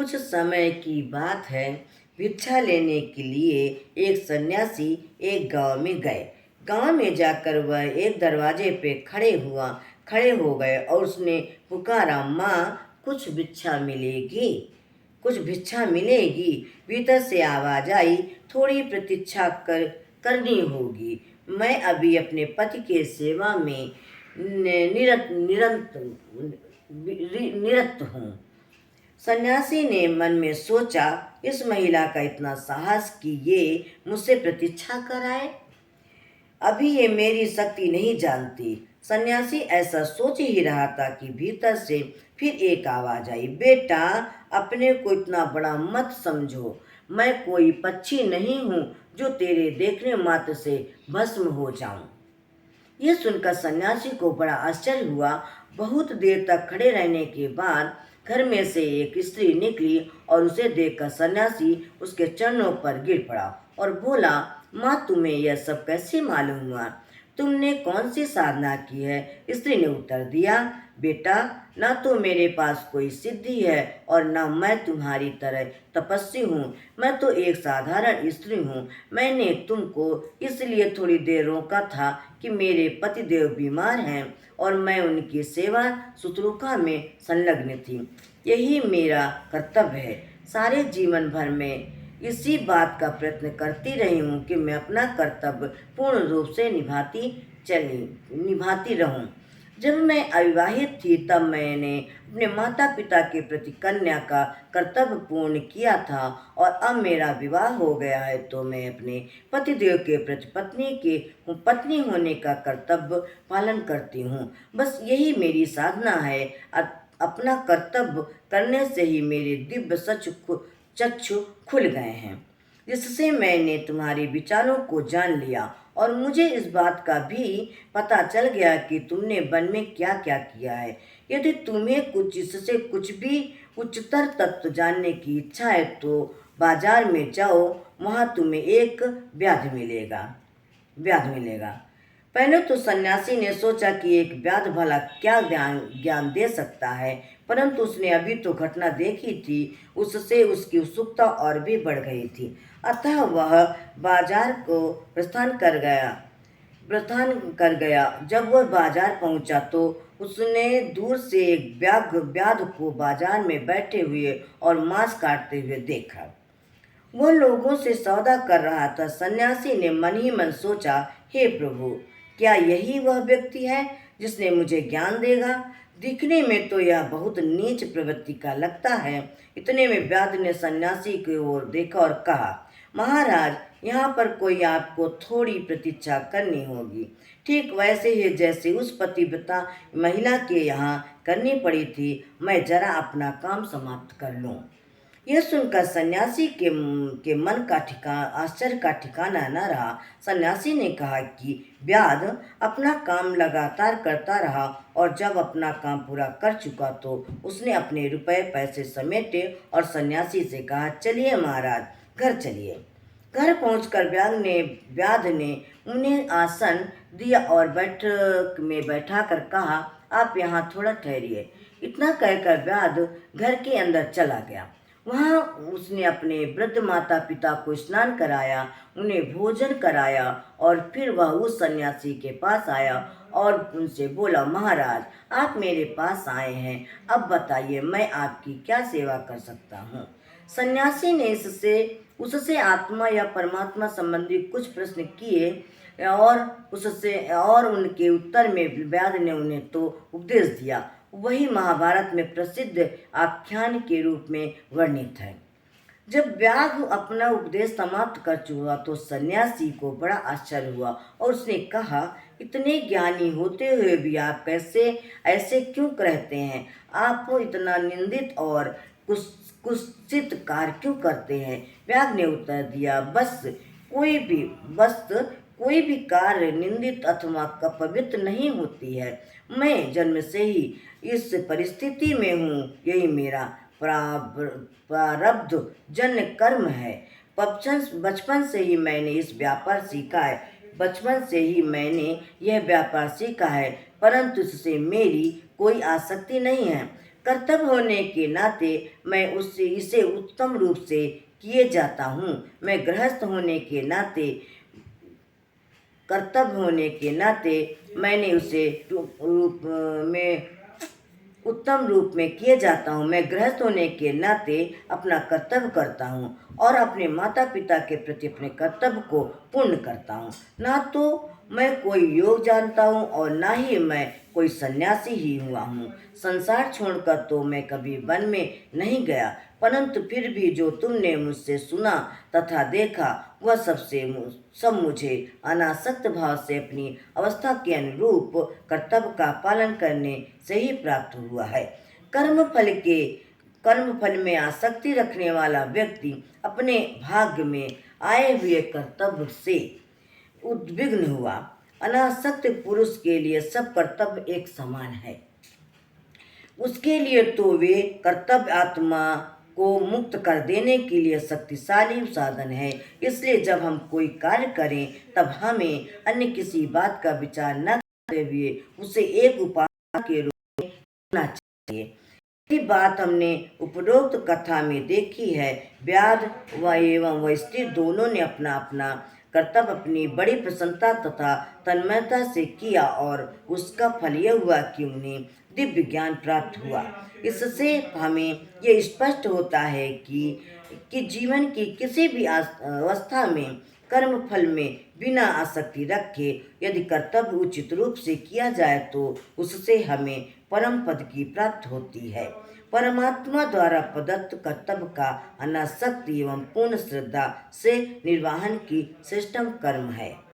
कुछ समय की बात है। भिक्षा लेने के लिए एक सन्यासी एक गांव में गए। गांव में जाकर वह एक दरवाजे पे खड़े हो गए और उसने पुकारा, माँ कुछ भिक्षा मिलेगी, कुछ भिक्षा मिलेगी। भीतर से आवाज आई, थोड़ी प्रतीक्षा करनी होगी, मैं अभी अपने पति के सेवा में निरत हूँ। सन्यासी ने मन में सोचा, इस महिला का इतना साहस कि ये मुझसे प्रतीक्षा कराए। अभी ये मेरी शक्ति नहीं जानती। सन्यासी ऐसा सोच ही रहा था कि भीतर से फिर एक आवाज आई, बेटा अपने को इतना बड़ा मत समझो, मैं कोई पक्षी नहीं हूँ जो तेरे देखने मात्र से भस्म हो जाऊं। यह सुनकर सन्यासी को बड़ा आश्चर्य हुआ। बहुत देर तक खड़े रहने के बाद घर में से एक स्त्री निकली और उसे देखकर सन्यासी उसके चरणों पर गिर पड़ा और बोला, माँ तुम्हें यह सब कैसे मालूम हुआ? तुमने कौन सी साधना की है? स्त्री ने उत्तर दिया, बेटा न तो मेरे पास कोई सिद्धि है और न मैं तुम्हारी तरह तपस्वी हूँ। मैं तो एक साधारण स्त्री हूँ। मैंने तुमको इसलिए थोड़ी देर रोका था कि मेरे पतिदेव बीमार हैं और मैं उनकी सेवा शुश्रूषा में संलग्न थी। यही मेरा कर्तव्य है। सारे जीवन भर में इसी बात का प्रयत्न करती रही हूँ कि मैं अपना कर्तव्य पूर्ण रूप से निभाती रहूं। जब मैं अविवाहित थी तब मैंने अपने माता पिता के प्रति कन्या का कर्तव्य पूर्ण किया था और अब मेरा विवाह हो गया है तो मैं अपने पतिदेव के प्रति पत्नी होने का कर्तव्य पालन करती हूँ। बस यही मेरी साधना है। अपना कर्तव्य करने से ही मेरे दिव्य चक्षु खुल गए हैं, जिससे मैंने तुम्हारे विचारों को जान लिया और मुझे इस बात का भी पता चल गया कि तुमने वन में क्या क्या किया है। यदि तुम्हें इससे कुछ भी उच्चतर तत्व जानने की इच्छा है तो बाजार में जाओ, वहाँ तुम्हें एक व्याध मिलेगा। पहले तो सन्यासी ने सोचा कि एक व्याध भला क्या ज्ञान दे सकता है, परंतु उसने अभी तो घटना देखी थी, उससे उसकी उत्सुकता और भी बढ़ गई थी। अतः वह बाजार को प्रस्थान कर गया। जब वह बाजार पहुंचा तो उसने दूर से एक व्याध को बाजार में बैठे हुए और मांस काटते हुए देखा। वह लोगों से सौदा कर रहा था। सन्यासी ने मन ही मन सोचा, हे प्रभु, क्या यही वह व्यक्ति है जिसने मुझे ज्ञान देगा? दिखने में तो यह बहुत नीच प्रवृत्ति का लगता है। इतने में व्याध ने सन्यासी की ओर देखा और कहा, महाराज, यहाँ पर कोई आपको थोड़ी प्रतीक्षा करनी होगी, ठीक वैसे ही जैसे उस पतिव्रता महिला के यहाँ करनी पड़ी थी। मैं जरा अपना काम समाप्त कर लूँ। यह सुनकर सन्यासी के मन का आश्चर्य का ठिकाना न रहा। सन्यासी ने कहा कि व्याध अपना काम लगातार करता रहा और जब अपना काम पूरा कर चुका तो उसने अपने रुपए पैसे समेटे और सन्यासी से कहा, चलिए महाराज, घर चलिए। घर पहुंचकर व्याध ने उन्हें आसन दिया और बैठक में बैठा कर कहा, आप यहाँ थोड़ा ठहरिए। इतना कहकर व्याध घर के अंदर चला गया। वहाँ उसने अपने वृद्ध माता पिता को स्नान कराया, उन्हें भोजन कराया और फिर वह उस सन्यासी के पास आया और उनसे बोला, महाराज, आप मेरे पास आए हैं, अब बताइए मैं आपकी क्या सेवा कर सकता हूँ। सन्यासी ने उससे आत्मा या परमात्मा संबंधी कुछ प्रश्न किए और उनके उत्तर में व्याध ने उन्हें तो उपदेश दिया, वही महाभारत में प्रसिद्ध आख्यान के रूप में वर्णित है। जब व्याध अपना उपदेश समाप्त कर चुका तो सन्यासी को बड़ा आश्चर्य हुआ और उसने कहा, इतने ज्ञानी होते हुए भी आप कैसे ऐसे क्यों रहते हैं? आप इतना निंदित और कुत्सित कार्य क्यों करते हैं? व्याध ने उत्तर दिया, कोई भी कार्य निंदित अथवा अपवित्र नहीं होती है। मैं जन्म से ही इस परिस्थिति में हूँ, यही मेरा प्रारब्ध जन्य कर्म है। बचपन से ही मैंने यह व्यापार सीखा है, परंतु इससे मेरी कोई आसक्ति नहीं है। कर्तव्य होने के नाते मैं उससे इसे उत्तम रूप से किए जाता हूँ। मैं गृहस्थ होने के नाते कर्तव्य होने के नाते मैंने उसे रूप में उत्तम रूप में किए जाता हूँ। मैं गृहस्थ होने के नाते अपना कर्तव्य करता हूँ और अपने माता पिता के प्रति अपने कर्तव्य को पूर्ण करता हूँ। ना तो मैं कोई योग जानता हूँ और ना ही मैं कोई सन्यासी ही हुआ हूँ। संसार छोड़कर तो मैं कभी वन में नहीं गया, परंतु फिर भी जो तुमने मुझसे सुना तथा देखा वह सब मुझे अनासक्त भाव से अपनी अवस्था के अनुरूप कर्तव्य का पालन करने से ही प्राप्त हुआ है। कर्म फल में आसक्ति रखने वाला व्यक्ति अपने भाग्य में आए हुए कर्तव्य से उद्विग्न हुआ। अनासक्त पुरुष के लिए सब कर्तव्य एक समान है। उसके लिए तो वे कर्तव्य आत्मा को मुक्त कर देने के लिए शक्तिशाली साधन है। इसलिए जब हम कोई कार्य करें तब हमें अन्य किसी बात का विचार न करते हुए उसे एक उपाय के रूप में करना चाहिए। यही बात हमने उपरोक्त कथा में देखी है। व्याध व एवं वह स्त्री दोनों ने अपना अपना कर्तव्य अपनी बड़ी प्रसन्नता तथा तन्मयता से किया और उसका फल यह हुआ कि उन्हें दिव्य ज्ञान प्राप्त हुआ। इससे हमें यह स्पष्ट होता है कि जीवन की किसी भी अवस्था में कर्म फल में बिना आसक्ति रखे यदि कर्तव्य उचित रूप से किया जाए तो उससे हमें परम पद की प्राप्ति होती है। परमात्मा द्वारा प्रदत्त कर्तव्य का अनासक्त एवं पूर्ण श्रद्धा से निर्वहन की श्रेष्ठतम कर्म है।